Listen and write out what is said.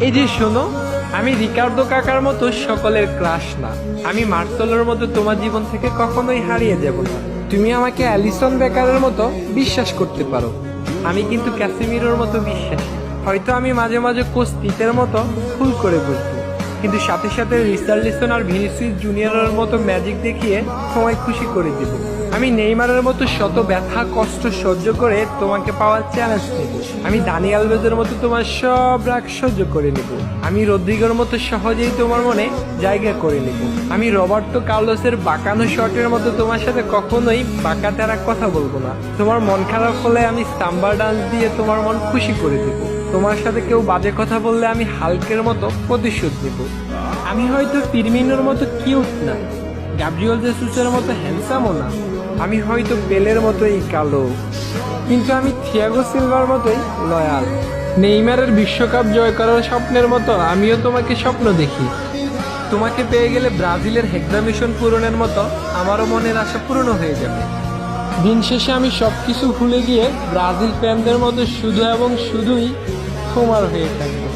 এই যে শোনো, আমি রিকার্ডো কাকার মতো সকলের ক্রাশ না, আমি মার্সেলোর মতো তোমার জীবন থেকে কখনোই হারিয়ে যাব না। তুমি আমাকে অ্যালিসন বেকারের মতো বিশ্বাস করতে পারো, আমি কিন্তু ক্যাসিমিরোর মতো বিশ্বাসী। হয়তো আমি মাঝে মাঝে কোচ তিতের মতো ভুল করে বসবো, কিন্তু সাথে সাথে রিচার্লিসন আর ভিনিসিয়াস জুনিয়রের মতো ম্যাজিক দেখিয়ে তোমায় খুশি করে দিব। আমি নেইমারের মতো শত ব্যথা কষ্ট সহ্য করে তোমাকে পাওয়ার চ্যালেঞ্জ নেব। আমি দানি আলভেজের মতো তোমার সব রাগ সহ্য করে নেব। আমি রদ্রিগোর মতো সহজেই তোমার মনে জায়গা করে নেব। আমি রবার্তো কার্লোসের বাঁকানো শটের মতো তোমার সাথে কখনোই বাঁকা তেরা কথা বলবো না। তোমার মন খারাপ হলে আমি সাম্বার ডান্স দিয়ে তোমার মন খুশি করে দেব। তোমার সাথে কেউ বাজে কথা বললে আমি হালকের মতো প্রতিশোধ নেব। আমি হয়তো ফিরমিনোর মতো কিউট না, গ্যাব্রিয়েল জেসুসের মতো হ্যান্ডসামও না, আমি হয়তো পেলের মতোই কালো, কিন্তু আমি থিয়াগো সিলভার মতোই লয়াল। নেইমারের বিশ্বকাপ জয় করার স্বপ্নের মতো আমিও তোমাকে স্বপ্ন দেখি। তোমাকে পেয়ে গেলে ব্রাজিলের হেক্সা মিশন পূরণের মতো আমারও মনের আশা পূর্ণ হয়ে যাবে। দিন শেষে আমি সবকিছু ভুলে গিয়ে ব্রাজিল ফ্যানদের মতো শুধু এবং শুধুই তোমার হয়ে থাকবো।